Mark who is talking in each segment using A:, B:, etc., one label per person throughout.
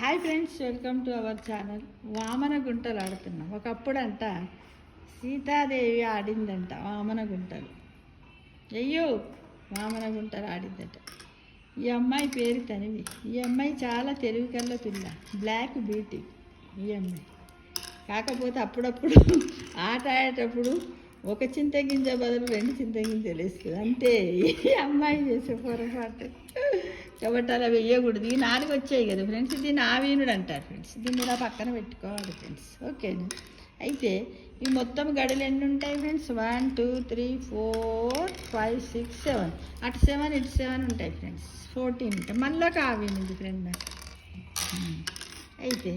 A: Hi friends, welcome to our channel. Vamana గుంటలు ఆడుతున్నాం. ఒకప్పుడంట సీతాదేవి ఆడిందంట వామన గుంటలు. అయ్యో, వామన గుంటలు ఆడిందట. ఈ అమ్మాయి పేరు తనివి. ఈ అమ్మాయి చాలా తెలివి కల్ల పిల్ల, బ్లాక్ బ్యూటీ ఈ అమ్మాయి. కాకపోతే అప్పుడప్పుడు ఆట ఆడేటప్పుడు ఒక చింతగింజ బదులు 2 చింతగింజలు వేస్తుంది అంతే. ఈ అమ్మాయి చేసే పొరపాటు. కాబట్టి అలా వేయకూడదు. ఈ 4 వచ్చాయి కదా ఫ్రెండ్స్, దీన్ని ఆవీనుడు అంటారు ఫ్రెండ్స్. దీన్ని ఇలా పక్కన పెట్టుకోవాలి ఫ్రెండ్స్. ఓకేనా? అయితే ఈ మొత్తం గడులు ఎన్ని ఉంటాయి ఫ్రెండ్స్? 1 2 3 4 5 6 7. అటు 7 ఇటు 7 ఉంటాయి ఫ్రెండ్స్. 14 ఉంటాయి. మళ్ళీ ఒక ఆవీనుంది ఫ్రెండ్. అయితే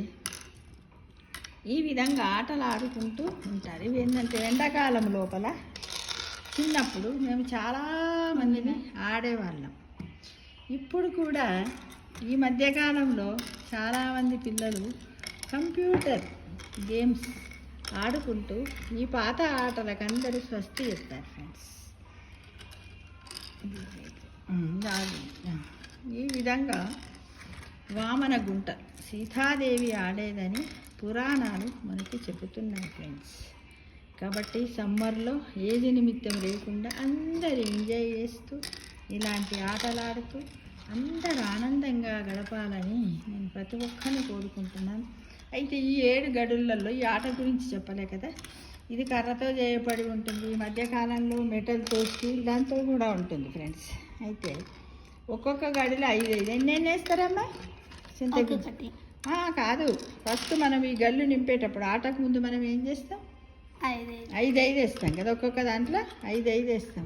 A: ఈ విధంగా ఆటలు ఆడుకుంటూ ఉంటారు. ఇవి ఏంటంటే ఎండాకాలం లోపల చిన్నప్పుడు మేము చాలామందిని ఆడేవాళ్ళం. ఇప్పుడు కూడా ఈ మధ్యకాలంలో చాలామంది పిల్లలు కంప్యూటర్ గేమ్స్ ఆడుకుంటూ ఈ పాత ఆటలకు అందరూ స్వస్తి చెప్తారు ఫ్రెండ్స్. ఈ విధంగా వామన గుంట సీతాదేవి ఆడేదని పురాణాలు మనకి చెబుతున్నాయి ఫ్రెండ్స్. కాబట్టి సమ్మర్లో ఏది నిమిత్తం లేకుండా అందరు ఎంజాయ్ చేస్తూ ఇలాంటి ఆటలు ఆడుతూ అందరూ ఆనందంగా గడపాలని నేను ప్రతి ఒక్కరిని కోరుకుంటున్నాను. అయితే ఈ 7 గడులలో ఈ ఆట గురించి చెప్పలే కదా. ఇది కర్రతో చేయబడి ఉంటుంది. ఈ మధ్యకాలంలో మెటల్తో, స్టీల్ దాంతో కూడా ఉంటుంది ఫ్రెండ్స్. అయితే ఒక్కొక్క గడిలో 5 ఎన్ని వేస్తారమ్మా? చింతకి కాదు, ఫస్ట్ మనం ఈ గళ్ళు నింపేటప్పుడు ఆటకు ముందు మనం ఏం చేస్తాం? 5 వేస్తాం కదా. ఒక్కొక్క దాంట్లో 5 వేస్తాం.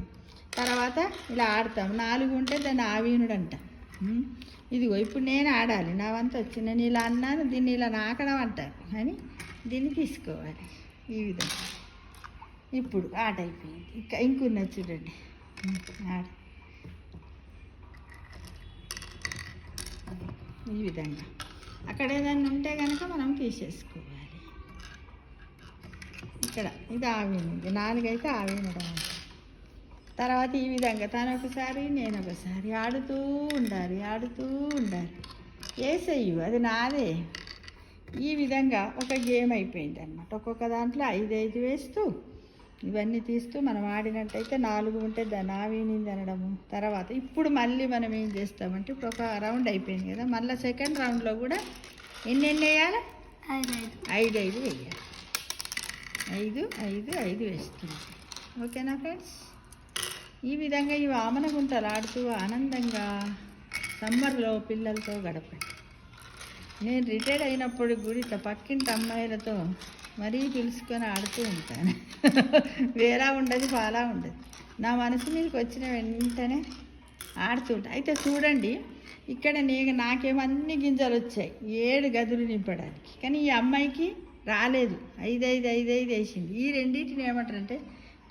A: తర్వాత ఇలా ఆడతాం. 4 ఉంటే దాన్ని ఆవీనుడు అంటాం. ఇదిగో ఇప్పుడు నేను ఆడాలి, నా వంత వచ్చి నేను ఇలా అన్నాను, దీన్ని ఇలా నాకడం అంటారు అని దీన్ని తీసుకోవాలి. ఈ విధంగా ఇప్పుడు ఆట అయిపోయింది. ఇంకున్నది చూడండి ఆడ. ఈ విధంగా అక్కడ ఏదైనా ఉంటే కనుక మనం తీసేసుకోవాలి. ఇక్కడ ఇది ఆవీనుడు, 4 అయితే ఆవీనుడు. తర్వాత ఈ విధంగా తను ఒకసారి నేను ఒకసారి ఆడుతూ ఉండాలి. వేసేయు, అది నాదే. ఈ విధంగా ఒక గేమ్ అయిపోయింది అన్నమాట. ఒక్కొక్క దాంట్లో 5 వేస్తూ ఇవన్నీ తీస్తూ మనం ఆడినట్టయితే 4 ఉంటే దాన్ని ఆవీనింది అనడము. తర్వాత ఇప్పుడు మళ్ళీ మనం ఏం చేస్తామంటే ఇప్పుడు ఒక రౌండ్ అయిపోయింది కదా, మళ్ళీ సెకండ్ రౌండ్లో కూడా ఎన్ని వేయాలి? 5 వేయాలి. 5 వేస్తుంది. ఓకేనా ఫ్రెండ్స్? ఈ విధంగా ఈ వామన గుంటలు ఆడుతూ ఆనందంగా సమ్మర్లో పిల్లలతో గడపండి. నేను రిటైర్డ్ అయినప్పుడు కూడా ఇట్లా పక్కింటి అమ్మాయిలతో మరీ పిలుచుకొని ఆడుతూ ఉంటాను. వేలా ఉండదు, పాలా ఉండదు. నా మనసు మీదకి వచ్చిన వెంటనే ఆడుతుంటా. అయితే చూడండి, ఇక్కడ నాకేమో అన్ని గింజలు వచ్చాయి 7 గదులు నింపడానికి. కానీ ఈ అమ్మాయికి రాలేదు. 5 వేసింది. ఈ రెండింటిని ఏమంటారంటే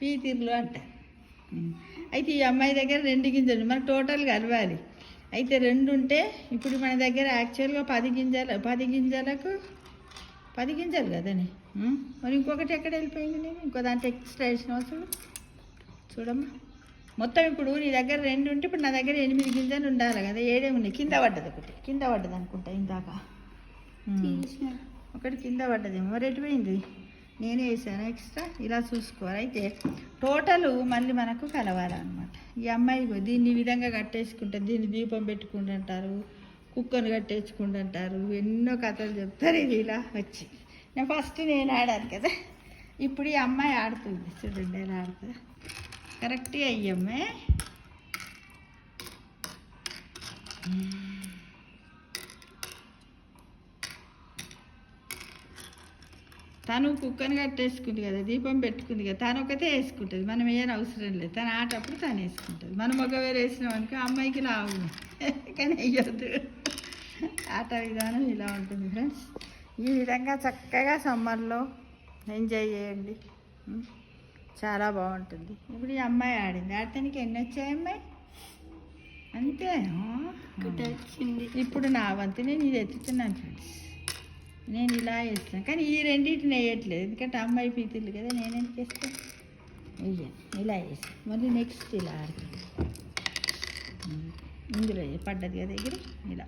A: పీతీర్లు అంటారు. అయితే ఈ అమ్మాయి దగ్గర 2 గింజలు మనకు టోటల్ కలవాలి. అయితే 2 ఉంటే ఇప్పుడు మన దగ్గర యాక్చువల్గా 10 గింజలకు 10 గింజలు కదని. మరి ఇంకొకటి ఎక్కడ వెళ్ళిపోయింది? నేను ఇంకో దాంట్లో ఎక్స్ట్రా వేసిన చూడమ్మా. మొత్తం ఇప్పుడు నీ దగ్గర 2 ఉంటే ఇప్పుడు నా దగ్గర 8 గింజలు ఉండాలి కదా. 7 ఉన్నాయి. కింద పడ్డది అనుకుంటా ఇందాక. ఒకటి కింద పడ్డదేమో. మరి ఎటుపోయింది? నేనే వేసాను ఎక్స్ట్రా. ఇలా చూసుకోవాలి. అయితే టోటల్ మళ్ళీ మనకు కలవాలన్నమాట. ఈ అమ్మాయి దీన్ని ఈ విధంగా కట్టేసుకుంటారు. దీన్ని దీపం పెట్టుకుంటుంటారు, కుక్కను కట్టేసుకుంటుంటారు, ఎన్నో కథలు చెప్తారు. ఇది ఇలా వచ్చి ఫస్ట్ నేను ఆడాను కదా. ఇప్పుడు ఈ అమ్మాయి ఆడుతుంది చూడండి ఎలా ఆడుతుందా. కరెక్ట్గా అయ్యమ్మే. తను కుక్కను కట్టేసుకుంది కదా, దీపం పెట్టుకుంది కదా, తను ఒకతే వేసుకుంటుంది. మనం ఏం అవసరం లేదు. తను ఆటప్పుడు తను వేసుకుంటుంది. మనం ఒకవేళ వేసినాం అనుకో అమ్మాయికి లావు, కానీ వేయొద్దు. ఆట విధానం ఇలా ఉంటుంది ఫ్రెండ్స్. ఈ విధంగా చక్కగా సమ్మర్లో ఎంజాయ్ చేయండి. చాలా బాగుంటుంది. ఇప్పుడు ఈ అమ్మాయి ఆడింది. ఆడటానికి ఎన్ని వచ్చాయి అమ్మాయి? అంతే. ఇప్పుడు నా వంతు నేను ఇది ఎత్తుతున్నాను ఫ్రెండ్స్. నేను ఇలా వేస్తాను, కానీ ఈ రెండింటిని వేయట్లేదు ఎందుకంటే అమ్మాయి పీతులు కదా. నేను ఎందుకు వేస్తాను? వేయాను. ఇలా వేస్తాను. మళ్ళీ నెక్స్ట్ ఇలా ఆడుతుంది. ఇందులో పడ్డది కదా దగ్గర ఇలా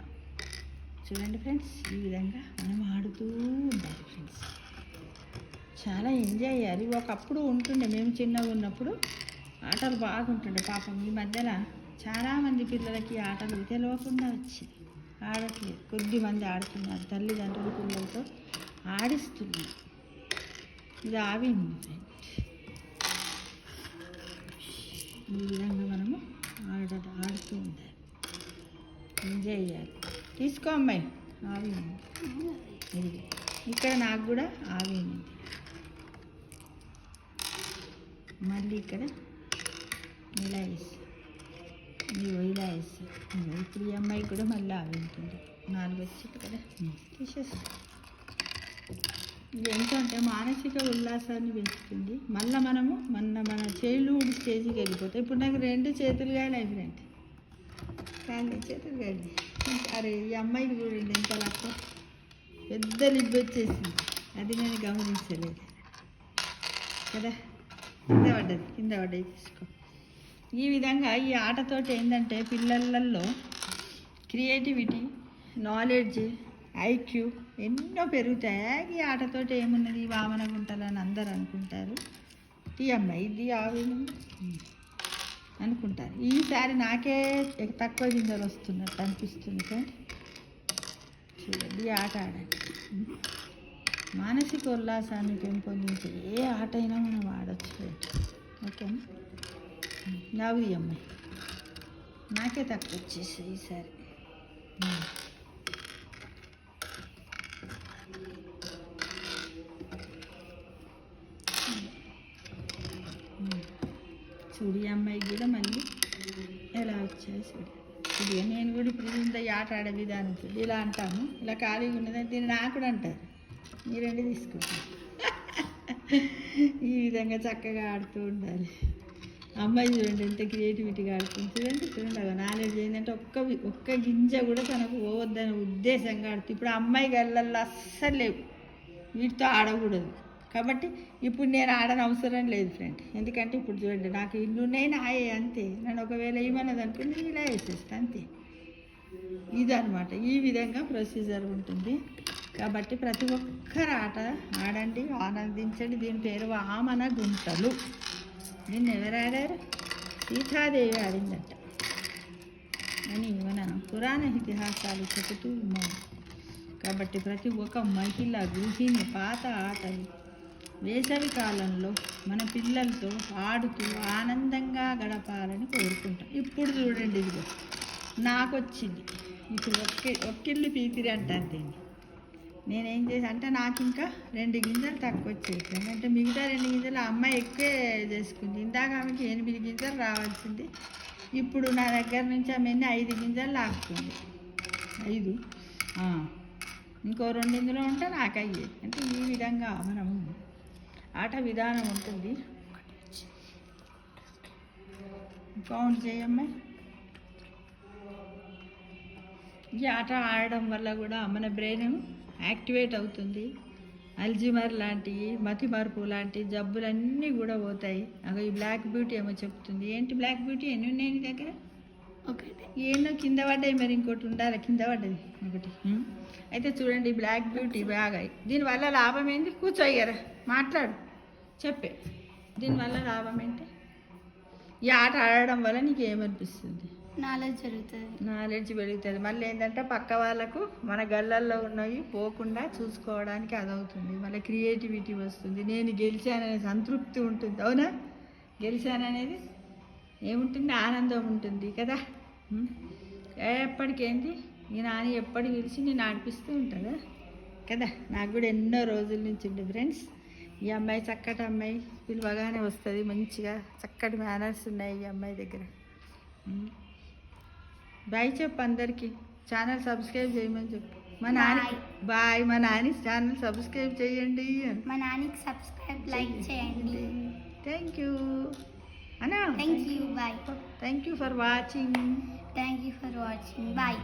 A: చూడండి ఫ్రెండ్స్, ఈ విధంగా మనం ఆడుతూ ఉండాలి ఫ్రెండ్స్. చాలా ఎంజాయ్ చేయాలి. ఒకప్పుడు ఉంటుండే, మేము చిన్నగా ఉన్నప్పుడు ఆటలు బాగుంటుండే. పాపం ఈ మధ్యన చాలామంది పిల్లలకి ఆటలు తెలియకుండా వచ్చి ఆడట్లేదు. కొద్దిమంది ఆడుతున్నారు, తల్లిదండ్రులు పిల్లలతో ఆడిస్తున్నారు. ఇది ఆవింది ఫ్రెండ్స్. ఈ విధంగా మనము ఆడుతూ ఉండాలి, ఎంజాయ్ చేయాలి. తీసుకో అమ్మాయి, ఆవి ఇది ఇక్కడ నాకు కూడా ఆవి ఉంది. మళ్ళీ ఇక్కడ ఇలా వేసి ఇలా వేసి ఇప్పుడు ఈ అమ్మాయికి కూడా మళ్ళీ ఆవి ఉంటుంది. 4 వచ్చి కదా తీసేసి. ఇది ఏంటంటే మానసిక ఉల్లాసాన్ని పెంచుతుంది. మళ్ళీ మనము మన చైల్డ్హుడ్ స్టేజ్కి వెళ్ళిపోతాం. ఇప్పుడు నాకు 2 చేతులు గాలి అయిపోయింది, కానీ చేతులు గాలి. అరే ఈ అమ్మాయికి చూడండి ఎంత లక్క, పెద్ద లిబ్ వచ్చేసింది. అది నేను గమనించలేదు కదా. కింద పడ్డది తీసుకో. ఈ విధంగా ఈ ఆటతోటి ఏంటంటే పిల్లలలో క్రియేటివిటీ, నాలెడ్జ్, ఐక్యూ ఎన్నో పెరుగుతాయి. ఈ ఆటతోటి ఏమున్నది, వామన గుంటలని అందరు అనుకుంటారు. ఈ అమ్మాయి ఇది ఆవి అనుకుంటారు. ఈసారి నాకే తక్కువ గింజలు వస్తున్నట్టు అనిపిస్తుంది ఫ్రెండ్. చూడండి, ఈ ఆట ఆడండి. మానసిక ఉల్లాసాన్ని పెంపొందించే ఏ ఆట అయినా మనం ఆడచ్చు ఫ్రెండ్. ఓకేనా? నవ్వు అమ్మాయి నాకే తక్కువ వచ్చేసి ఈసారి. చూడు ఈ అమ్మాయికి కూడా మళ్ళీ ఎలా వచ్చాయి చూడు. ఇది నేను కూడా ఇప్పుడు ఇంత ఆట ఆడే విధానం చూడు. ఇలా అంటాము, ఇలా ఖాళీగా ఉన్నదని దీన్ని నాకు కూడా అంటారు. ఈ 2 తీసుకుంటాను. ఈ విధంగా చక్కగా ఆడుతూ ఉండాలి. అమ్మాయి చూడండి ఎంత క్రియేటివిటీగా ఆడుతుంది. చూడండి నాలెడ్జ్ ఏంటంటే ఒక్క గింజ కూడా తనకు పోవద్దనే ఉద్దేశంగా ఆడుతుంది. ఇప్పుడు అమ్మాయి గళ్ళల్లో అస్సలు లేవు, వీటితో ఆడకూడదు. కాబట్టి ఇప్పుడు నేను ఆడని అవసరం లేదు ఫ్రెండ్. ఎందుకంటే ఇప్పుడు చూడండి నాకు ఇల్లు నేను ఆయే అంతే. నన్ను ఒకవేళ ఏమన్నది అనుకుంటే ఇలా వేసేస్తా అంతే. ఇదనమాట, ఈ విధంగా ప్రొసీజర్ ఉంటుంది. కాబట్టి ప్రతి ఒక్కరు ఆట ఆడండి, ఆనందించండి. దీని పేరు వామన గుంటలు. దీన్ని ఎవరు ఆడారు? సీతాదేవి ఆడిందట అని మన పురాణ ఇతిహాసాలు చెబుతూ ఉన్నాయి. కాబట్టి ప్రతి ఒక్క మహిళ గృహిణి పాత ఆటలు వేసవి కాలంలో మన పిల్లలతో ఆడుతూ ఆనందంగా గడపాలని కోరుకుంటాం. ఇప్పుడు చూడండి, ఇదిగో నాకు వచ్చింది. ఇప్పుడు ఒక్కిళ్ళు పీకిరి అంటాను దీన్ని. నేనేం చేసి అంటే నాకు ఇంకా 2 గింజలు తక్కువ వచ్చేసాను. అంటే మిగతా 2 గింజలు అమ్మాయి ఎక్కువే చేసుకుంది. ఇందాక ఆమెకి 8 గింజలు రావాల్సింది. ఇప్పుడు నా దగ్గర నుంచి ఆమె 5 గింజలు లాక్కుంది. 5 ఇంకో 2 ఇందులో ఉంటే నాకు అయ్యేది. అంటే ఈ విధంగా మనము ఆట విధానం ఉంటుంది. కౌంట్ చేయమ్మాయి. ఈ ఆట ఆడడం వల్ల కూడా మన బ్రెయిన్ యాక్టివేట్ అవుతుంది. అల్జీమర్ లాంటి, మతిమరుపు లాంటి జబ్బులన్నీ కూడా పోతాయి. అగో ఈ బ్లాక్ బ్యూటీ ఏమో చెప్తుంది. ఏంటి బ్లాక్ బ్యూటీ? ఎన్ని ఉన్నాయి నీ దగ్గర? ఒకటి. ఏమో కింద పడ్డాయి, మరి ఇంకోటి ఉండాలి. కింద పడ్డది ఒకటి. అయితే చూడండి, బ్లాక్ బ్యూటీ బాగా. దీనివల్ల లాభం ఏంటి? కూర్చోయ్యారా, మాట్లాడు, చెప్పే. దీనివల్ల లాభం ఏంటి? ఈ ఆట ఆడడం వల్ల నీకు ఏమనిపిస్తుంది? నాలెడ్జ్ పెరుగుతుంది. మళ్ళీ ఏంటంటే పక్క వాళ్ళకు మన గళ్ళల్లో ఉన్నవి పోకుండా చూసుకోవడానికి అదవుతుంది. మళ్ళీ క్రియేటివిటీ వస్తుంది. నేను గెలిచాననే సంతృప్తి ఉంటుంది. అవునా? గెలిచాననేది ఏముంటుంది? ఆనందం ఉంటుంది కదా. ఎప్పటికేంటి ఈ నాని ఎప్పటికి గెలిచి నేను ఆడిపిస్తూ ఉంటుందా కదా. నాకు కూడా ఎన్నో రోజుల నుంచి ఉంది ఫ్రెండ్స్. ఈ అమ్మాయి చక్కటి అమ్మాయి, పిలువగానే వస్తుంది. మంచిగా చక్కటి మేనర్స్ ఉన్నాయి ఈ అమ్మాయి దగ్గర. బాయ్ చెప్పు అందరికీ. ఛానల్ సబ్స్క్రైబ్ చేయమని చెప్పు. మా నాని బాయ్. మా నాని ఛానల్ సబ్స్క్రైబ్ చేయండి.
B: మా నానికి సబ్స్క్రైబ్ లైక్ చేయండి.
A: థ్యాంక్ యూ అన్నా.
B: Thank you. Bye.
A: Thank you for watching.
B: Thank you for watching. Bye.